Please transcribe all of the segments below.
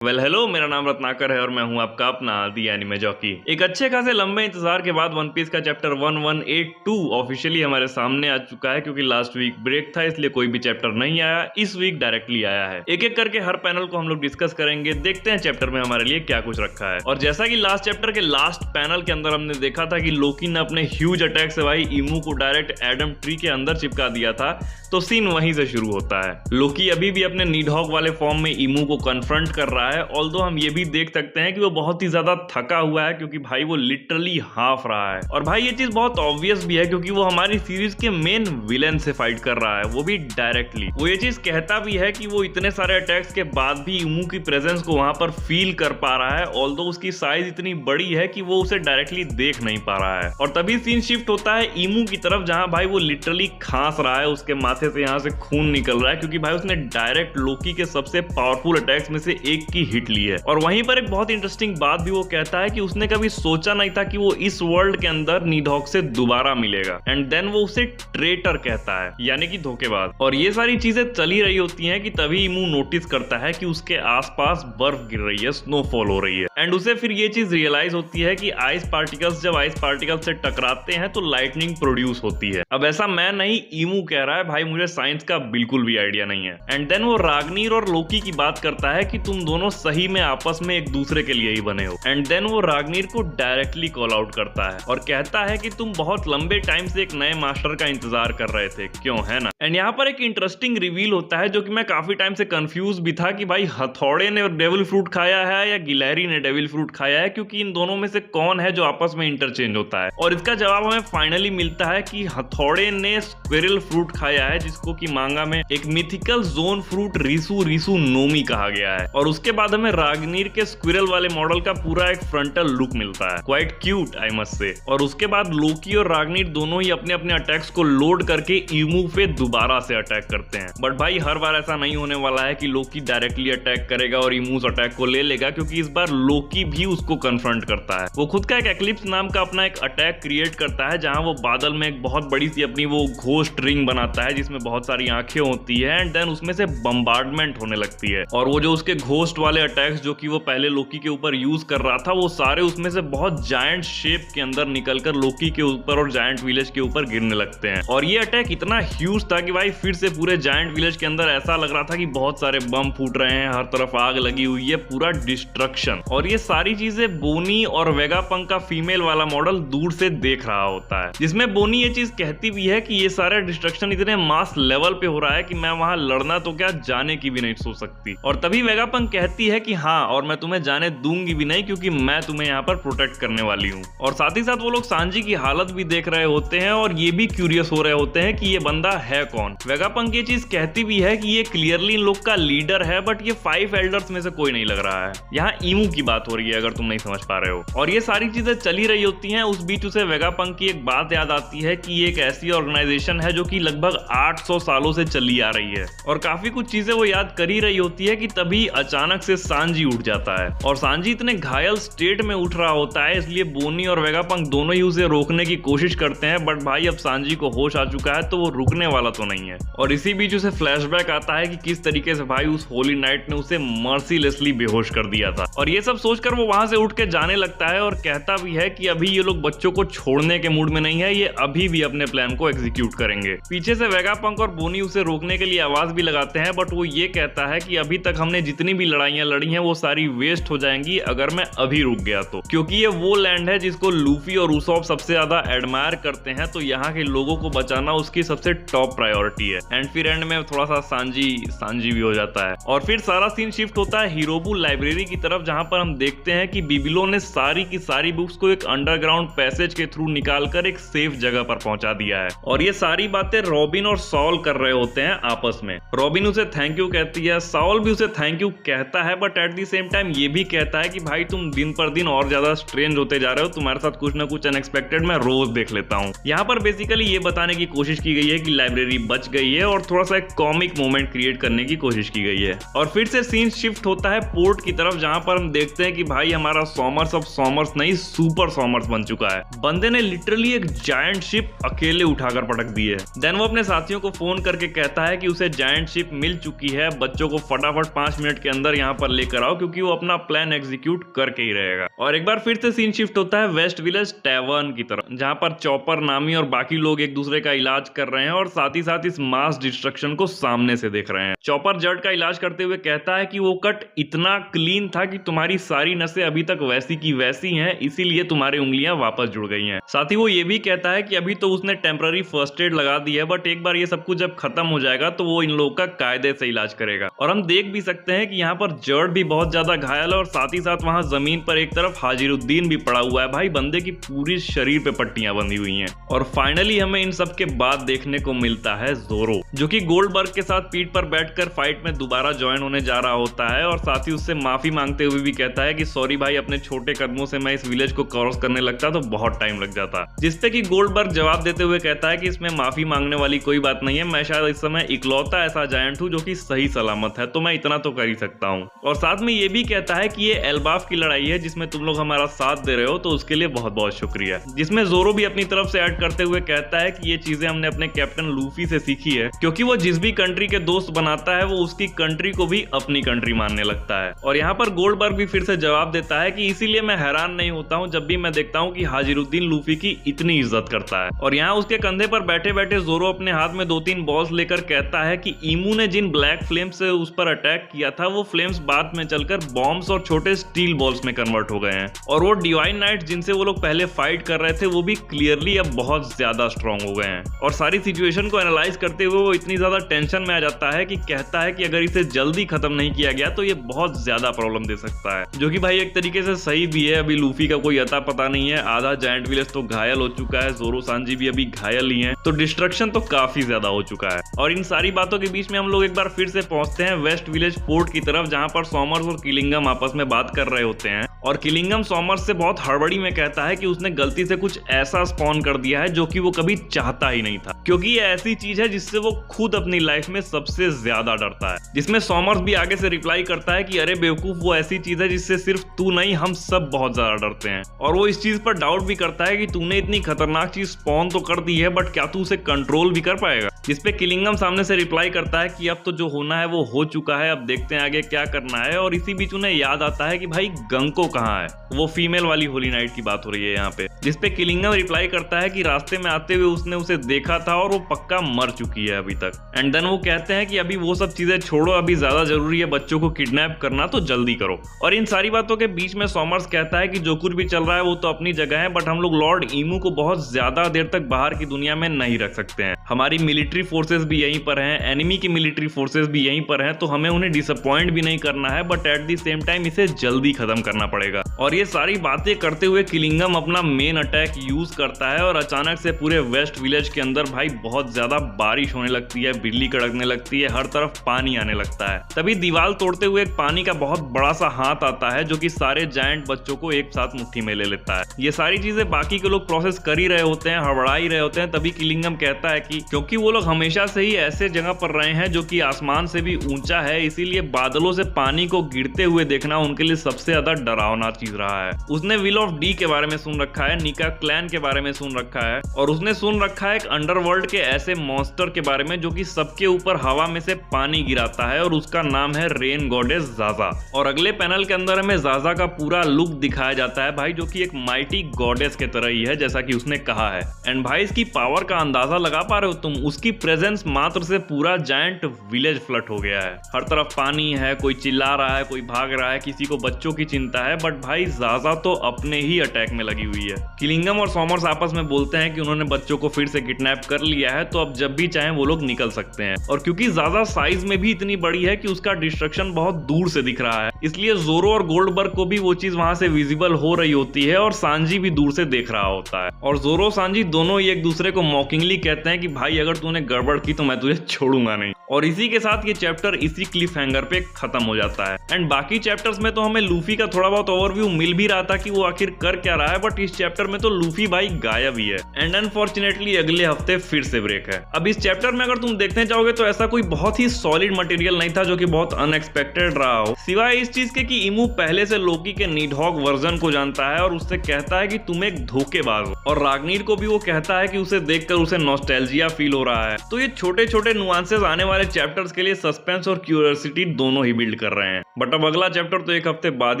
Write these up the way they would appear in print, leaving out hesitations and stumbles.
Hello, मेरा नाम रत्नाकर है और मैं हूं आपका अपना दी एनिमे जॉकी। एक अच्छे खासे लंबे इंतजार के बाद वन पीस का चैप्टर 1182 ऑफिशियली हमारे सामने आ चुका है, क्योंकि लास्ट वीक ब्रेक था इसलिए कोई भी चैप्टर नहीं आया। इस वीक डायरेक्टली आया है। एक एक करके हर पैनल को हम लोग डिस्कस करेंगे, देखते हैं चैप्टर में हमारे लिए क्या कुछ रखा है। और जैसा कि लास्ट चैप्टर के लास्ट पैनल के अंदर हमने देखा था कि लोकी ने अपने ह्यूज अटैक से भाई इमू को डायरेक्ट एडम ट्री के अंदर चिपका दिया था, तो सीन वहीं से शुरू होता है। लोकी अभी भी अपने नीडहॉग वाले फॉर्म में इमू को कन्फ्रंट कर रहा है, ऑल्दो हम ये भी देख सकते हैं कि वो बहुत ही ज्यादा थका हुआ है, क्योंकि भाई वो लिटरली हाफ रहा है। और भाई ये चीज बहुत ऑब्वियस भी है, क्योंकि वो हमारी सीरीज के मेन विलेन से फाइट कर रहा है, वो भी डायरेक्टली। वो ये चीज कहता भी है कि वो इतने सारे अटैक्स के बाद भी इमू की प्रेजेंस को वहां पर फील कर पा रहा है, ऑल्दो उसकी साइज इतनी बड़ी है कि वो उसे डायरेक्टली देख नहीं पा रहा है। और तभी सीन शिफ्ट होता है इमू की तरफ, जहां भाई वो लिटरली खांस रहा है, उसके माथे से यहाँ से खून निकल रहा है, क्योंकि भाई उसने डायरेक्ट लोकी के सबसे पावरफुल अटैक्स में से एक की हिट ली है। और वहीं पर एक बहुत इंटरेस्टिंग बात भी वो कहता है कि उसने कभी सोचा नहीं था कि वो इस वर्ल्ड के अंदर नीडहॉग से दोबारा मिलेगा, एंड देन वो उसे ट्रेटर कहता है, यानी कि धोखेबाज। और ये सारी चीजें चली रही होती हैं कि तभी इमू नोटिस करता है कि उसके आसपास बर्फ गिर रही है, स्नोफॉल हो रही है, एंड उसे फिर ये चीज रियलाइज होती है कि आइस पार्टिकल्स जब आइस पार्टिकल्स से टकराते हैं तो लाइटनिंग प्रोड्यूस होती है। अब ऐसा मैं नहीं, इमू कह रहा है, भाई मुझे साइंस का बिल्कुल भी आइडिया नहीं है। एंड देन वो रागनीर और लोकी की बात करता है कि तुम दोनों सही में आपस में एक दूसरे के लिए ही बने हो। एंड देन वो रागनीर को डायरेक्टली कॉल आउट करता है और कहता है कि तुम बहुत लंबे टाइम से एक नए मास्टर का इंतजार कर रहे थे, क्यों, है ना। एंड यहाँ पर एक इंटरेस्टिंग रिवील होता है, जो कि मैं काफी टाइम से कंफ्यूज भी था कि भाई हथौड़े ने डेविल फ्रूट खाया है या गिलहरी ने डेविल फ्रूट खाया है, क्योंकि इन दोनों में से कौन है जो आपस में इंटरचेंज होता है। और इसका जवाब हमें फाइनली मिलता है कि हथौड़े ने स्क्विरल फ्रूट खाया है, जिसको कि मांगा में एक मिथिकल जोन फ्रूट रिसु रिसु नोमी कहा गया है। और उसके बाद हमें रागनीर के स्क्विरल वाले मॉडल का पूरा एक फ्रंटल लुक मिलता है, quite cute I must say. और उसके बाद लोकी और रागनीर दोनों ही अपने अपने अटैक्स को लोड करके इमू पे दोबारा से अटैक करते हैं। बट भाई हर बार ऐसा नहीं होने वाला है कि लोकी डायरेक्टली अटैक करेगा और इमूस अटैक को ले लेगा, क्योंकि इस बार लोकी भी उसको कन्फ्रंट करता है। वो खुद का एक एक्लिप्स नाम का अपना एक अटैक क्रिएट करता है, जहां वो बादल में एक बहुत बड़ी सी अपनी वो घोस्ट रिंग बनाता है, जिसमें बहुत सारी आंखें होती है, एंड देन उसमें से बम्बार्डमेंट होने लगती है। और वो जो उसके घोस्ट वाले अटैक्स जो कि वो पहले लोकी के ऊपर यूज कर रहा था, वो सारे उसमें से बहुत जायंट शेप के अंदर निकलकर लोकी के ऊपर और जायंट विलेज के ऊपर गिरने लगते हैं। और ये अटैक इतना ह्यूज था कि भाई फिर से पूरे जायंट विलेज के अंदर ऐसा लग रहा था कि बहुत सारे बम फूट रहे हैं, हर तरफ आग लगी हुई है, पूरा डिस्ट्रक्शन। और ये सारी चीजें बोनी और वेगापंक का फीमेल वाला मॉडल दूर से देख रहा होता है, जिसमें बोनी ये चीज कहती भी है कि ये सारा डिस्ट्रक्शन इतने मास लेवल पे हो रहा है कि मैं वहां लड़ना तो क्या जाने की भी नहीं सोच सकती। और तभी वेगापंक कहती है कि हाँ, और मैं तुम्हें जाने दूंगी भी नहीं, क्योंकि मैं तुम्हें यहाँ पर प्रोटेक्ट करने वाली हूँ। और साथ ही साथ वो लोग सांजी की हालत भी देख रहे होते हैं और ये भी क्यूरियस हो रहे होते हैं कि ये बंदा है कौन। वेगापंक ये चीज कहती भी है कि ये क्लियरली इन लोग का लीडर है, बट ये 5 एल्डर्स में से कोई नहीं लग रहा है। यहाँ इमू की बात हो रही है, अगर तुम नहीं समझ पा रहे हो। और ये सारी चीजें चली रही होती हैं, उस बीच उसे वेगापंक की एक बात याद आती है कि ये एक ऐसी ऑर्गेनाइजेशन है जो कि लगभग 800 सालों से चली आ रही है। और काफी कुछ चीजें वो याद कर ही रही होती है कि तभी अचानक से सांजी उठ जाता है। और सांजी इतने घायल स्टेट में उठ रहा होता है, इसलिए बोनी और वेगापंक दोनों ही उसे रोकने की कोशिश करते हैं, बट भाई अब सांजी को होश आ चुका है तो वो रुकने वाला तो नहीं है। और इसी बीच उसे फ्लैशबैक आता है कि किस तरीके से भाई उस होली नाइट ने उसे मर्सीलेसली बेहोश कर दिया था। और ये सब सोचकर वो वहां से उठ के जाने लगता है और कहता भी है कि अभी ये लोग बच्चों को छोड़ने के मूड में नहीं है, ये अभी भी अपने प्लान को एग्जीक्यूट करेंगे। पीछे से वेगापंक और बोनी उसे रोकने के लिए आवाज भी लगाते हैं, बट वो ये कहता है कि अभी तक हमने जितनी भी लड़ाइयां लड़ी हैं वो सारी वेस्ट हो जाएंगी अगर मैं अभी रुक गया तो, क्योंकि ये वो लैंड है जिसको लूफी और उसॉप सबसे ज्यादा एडमायर करते हैं, तो यहाँ के लोगों को बचाना उसकी सबसे टॉप प्रायोरिटी है। एंड फिर एंड में थोड़ा सा सांजी भी हो जाता है। और फिर सारा सीन शिफ्ट होता है हिरोबु लाइब्रेरी की तरफ, जहां पर हम देखते हैं कि बिबिलो ने सारी की सारी बुक्स को एक अंडरग्राउंड पैसेज के थ्रू निकालकर एक सेफ जगह पर पहुंचा दिया है। और ये सारी बातें रॉबिन और सॉल कर रहे होते हैं आपस में। रॉबिन उसे थैंक यू कहती है, सॉल भी उसे थैंक यू कहता है, but at the same time ये भी कहता है कि भाई तुम दिन पर दिन और ज्यादा स्ट्रेंज होते जा रहे हो, तुम्हारे साथ कुछ ना कुछ अनएक्सपेक्टेड मैं रोज देख लेता हूँ। यहाँ पर बेसिकली ये बताने की कोशिश की गई है कि लाइब्रेरी बच गई है और थोड़ा सा एक कॉमिक मोमेंट क्रिएट करने की कोशिश की गई है। और फिर से सीन शिफ्ट होता है पोर्ट की तरफ, जहां पर हम देखते हैं कि भाई हमारा सॉमर्स अब सॉमर्स नहीं सुपर सॉमर्स बन चुका है। बंदे ने लिटरली एक जायंट शिप अकेले उठाकर पटक दी है। देन वो अपने साथियों को फोन करके कहता है कि उसे जायंट शिप मिल चुकी है, बच्चों को फटाफट 5 मिनट के अंदर यहाँ यहाँ पर लेकर आओ, क्योंकि वो अपना प्लान एग्जीक्यूट करके ही रहेगा। और एक बार फिर से सीन शिफ्ट होता है वेस्ट विलेज टैवर्न की तरफ, जहाँ पर चॉपर, नामी और बाकी लोग एक दूसरे का इलाज कर रहे हैं और साथ ही साथ इस मास डिस्ट्रक्शन को सामने से देख रहे हैं। चॉपर जर्ड का इलाज करते हुए कहता है कि वो कट इतना क्लीन था कि तुम्हारी सारी नसें अभी तक वैसी की वैसी हैं, इसीलिए तुम्हारी उंगलियां वापस जुड़ गई हैं। साथ ही वो ये भी कहता है कि अभी तो उसने टेम्पररी फर्स्ट एड लगा दी है, बट एक बार ये सब कुछ जब खत्म हो जाएगा तो वो इन लोगों का कायदे से इलाज करेगा। और हम देख भी सकते हैं कि यहाँ पर जर्ड भी बहुत ज्यादा घायल है और साथ ही साथ वहाँ जमीन पर एक तरफ हाजिरुद्दीन भी पड़ा हुआ है। भाई बंदे की पूरी शरीर पे पट्टियां बंधी हुई हैं। और फाइनली हमें इन सब के बाद देखने को मिलता है जोरो, जो कि गोल्डबर्ग के साथ पीठ पर बैठकर फाइट में दोबारा ज्वाइन होने जा रहा होता है और साथ ही उससे माफी मांगते हुए भी कहता है कि सॉरी भाई, अपने छोटे कदमों से मैं इस विलेज को क्रॉस करने लगता तो बहुत टाइम लग जाता। जिसपे कि गोल्डबर्ग जवाब देते हुए कहता है कि इसमें माफी मांगने वाली कोई बात नहीं है, मैं शायद इस समय इकलौता ऐसा जायंट हूँ जो कि सही सलामत है, तो मैं इतना तो कर ही सकता हूँ। और साथ में ये भी कहता है कि ये एल्बाफ की लड़ाई है जिसमें तुम लोग हमारा साथ दे रहे हो, तो उसके लिए बहुत बहुत शुक्रिया। जिसमें जोरो भी अपनी तरफ से ऐड करते हुए कहता है कि ये चीजें हमने अपने कैप्टन लूफी से सीखी है, क्योंकि वो जिस भी कंट्री के दोस्त बनाता है वो उसकी कंट्री को भी अपनी कंट्री मानने लगता है। और यहाँ पर गोल्डबर्ग भी फिर से जवाब देता है कि इसीलिए मैं हैरान नहीं होता हूँ जब भी मैं देखता हूँ कि हाजिरुद्दीन लूफी की इतनी इज्जत करता है। और यहाँ उसके कंधे पर बैठे बैठे जोरो अपने हाथ में 2-3 बॉल्स लेकर कहता है कि ईमू ने जिन ब्लैक फ्लेम्स से उस पर अटैक किया था वो फ्लेम्स बाद में चलकर बॉम्ब्स और छोटे स्टील बॉल्स में कन्वर्ट हो गए हैं। और वो डिवाइन नाइट्स जिनसे वो लोग पहले फाइट कर रहे थे वो भी क्लियरली अब बहुत ज्यादा स्ट्रॉन्ग हो गए हैं। और सारी सिचुएशन को एनालाइज करते हुए वो इतनी ज्यादा टेंशन में आ जाता है कि कहता है कि अगर इसे जल्दी खत्म नहीं किया गया तो ये बहुत ज्यादा प्रॉब्लम दे सकता है, जो कि भाई एक तरीके से सही भी है। अभी लूफी का कोई अता पता नहीं है, आधा जायंट विलेज तो घायल हो चुका है, जोरो सांजी भी अभी घायल ही है, तो डिस्ट्रक्शन तो काफी ज्यादा हो चुका है। और इन सारी बातों के बीच में हम लोग एक बार फिर से पहुंचते हैं वेस्ट विलेज फोर्ट की तरफ, जहां पर सॉमर्स और किलिंगम आपस में बात कर रहे होते हैं। और किलिंगम सॉमर्स से बहुत हड़बड़ी में कहता है कि उसने गलती से कुछ ऐसा स्पॉन कर दिया है जो कि वो कभी चाहता ही नहीं था, क्योंकि ये ऐसी चीज है जिससे वो खुद अपनी लाइफ में सबसे ज्यादा डरता है। जिसमें सॉमर्स भी आगे से रिप्लाई करता है कि अरे बेवकूफ, वो ऐसी चीज है जिससे सिर्फ तू नहीं हम सब बहुत ज्यादा डरते हैं। और वो इस चीज पर डाउट भी करता है कि तूने इतनी खतरनाक चीज स्पॉन तो कर दी है, बट क्या तू उसे कंट्रोल भी कर पाएगा। जिसपे किलिंगम सामने से रिप्लाई करता है कि अब तो जो होना है वो हो चुका है, अब देखते हैं आगे क्या करना है। और इसी बीच उन्हें याद आता है कि भाई गंको कहाँ है, वो फीमेल वाली होली नाइट की बात हो रही है यहाँ पे। जिसपे किलिंगम रिप्लाई करता है कि रास्ते में आते हुए उसने उसे देखा था और वो पक्का मर चुकी है अभी तक। एंड देन वो कहते हैं कि अभी वो सब चीजें छोड़ो, अभी ज्यादा जरूरी है बच्चों को किडनैप करना, तो जल्दी करो। और इन सारी बातों के बीच में सॉमर्स कहता है कि जो कुछ भी चल रहा है वो तो अपनी जगह है, बट हम लोग लॉर्ड ईमू को बहुत ज्यादा देर तक बाहर की दुनिया में नहीं रख सकते हैं। हमारी मिलिट्री फोर्सेस भी यहीं पर हैं, एनिमी की मिलिट्री फोर्सेस भी यहीं पर हैं, तो हमें उन्हें डिसअपॉइंट भी नहीं करना है, but at the same time इसे जल्दी खत्म करना पड़ेगा। और ये सारी बातें करते हुए किलिंगम अपना मेन अटैक यूज करता है और अचानक से पूरे वेस्ट विलेज के अंदर भाई बहुत ज्यादा बारिश होने लगती है, बिजली कड़कने लगती है, हर तरफ पानी आने लगता है। तभी दीवार तोड़ते हुए एक पानी का बहुत बड़ा सा हाथ आता है जो कि सारे जायंट बच्चों को एक साथ मुट्ठी में ले लेता है। ये सारी चीजें बाकी के लोग प्रोसेस कर ही रहे होते हैं, हड़बड़ा ही रहे होते हैं। तभी किलिंगम कहता है कि क्योंकि वो लोग हमेशा से ही ऐसे जगह पर रहे हैं जो कि आसमान से भी ऊंचा है, इसीलिए बादलों से पानी को गिरते हुए देखना उनके लिए सबसे ज्यादा डरावना चीज रहा है। उसने विल ऑफ डी के बारे में सुन रखा है, निका क्लैन के बारे में सुन रखा है, और उसने सुन रखा है एक अंडरवर्ल्ड के ऐसे मॉन्स्टर के बारे में जो कि सबके ऊपर हवा में से पानी गिराता है, और उसका नाम है रेन गॉडेस ज़ाज़ा। और अगले पैनल के अंदर हमें ज़ाज़ा का पूरा लुक दिखाया जाता है भाई, जो कि एक माइटी गॉडेस के तरह ही है जैसा कि उसने कहा है। एंड भाई इसकी पावर का अंदाजा लगा पा रहे हो तुम, उसकी प्रेजेंस मात्र से पूरा जायंट विलेज फ्लड हो गया है। हर तरफ पानी है, कोई चिल्ला रहा है, कोई भाग रहा है, किसी को बच्चों की चिंता है, बट भाई ज़ाज़ा तो अपने ही अटैक में लगी हुई है। किलिंगम और सॉमर्स आपस में बोलते हैं कि उन्होंने बच्चों को फिर से किडनैप कर लिया है, तो अब जब भी चाहें वो लोग निकल सकते हैं। और क्योंकि ज़ाज़ा साइज में भी इतनी बड़ी है कि उसका डिस्ट्रक्शन बहुत दूर से दिख रहा है, इसलिए जोरो और गोल्डबर्ग को भी वो चीज वहां से विजिबल हो रही होती है, और सांजी भी दूर से देख रहा होता है। और जोरो सांजी दोनों ही एक दूसरे को मॉकिंगली कहते हैं कि भाई अगर तूने गड़बड़ की तो मैं तुझे छोड़ूंगा नहीं। और इसी के साथ ये चैप्टर इसी क्लिफ हैंगर पे खत्म हो जाता है। एंड बाकी चैप्टर्स में तो हमें लूफी का थोड़ा बहुत ओवरव्यू मिल भी रहा था कि वो आखिर कर क्या रहा है, बट इस चैप्टर में तो लूफी भाई गायब ही है। एंड अनफॉर्चुनेटली अगले हफ्ते फिर से ब्रेक है। अब इस चैप्टर में अगर तुम देखने जाओगे तो ऐसा कोई बहुत ही सॉलिड मटेरियल नहीं था जो कि बहुत अनएक्सपेक्टेड रहा हो, सिवाय इस चीज के कि ईमू पहले से लोकी के नीडहॉग वर्जन को जानता है और उससे कहता है कि तुम एक धोखेबाज हो, और राग्नीर को भी वो कहता है कि उसे देखकर उसे नॉस्टैल्जिया फील हो रहा है। तो ये छोटे छोटे नुआंसेस आने वाले चैप्टर्स के लिए सस्पेंस और क्यूरियोसिटी दोनों ही बिल्ड कर रहे हैं। बट अब अगला चैप्टर तो एक हफ्ते बाद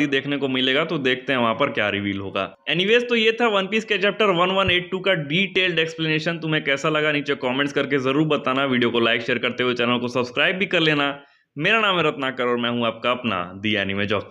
ही देखने को मिलेगा, तो देखते हैं वहां पर क्या रिवील होगा। एनीवेज, तो ये था वन पीस के चैप्टर 1182 का डिटेल्ड एक्सप्लेनेशन। तुम्हें कैसा लगा नीचे कमेंट्स करके जरूर बताना। वीडियो को लाइक शेयर करते हुए चैनल को सब्सक्राइब भी कर लेना। मेरा नाम है रत्नाकर और मैं हूं आपका अपना दी एनीमे जॉकी।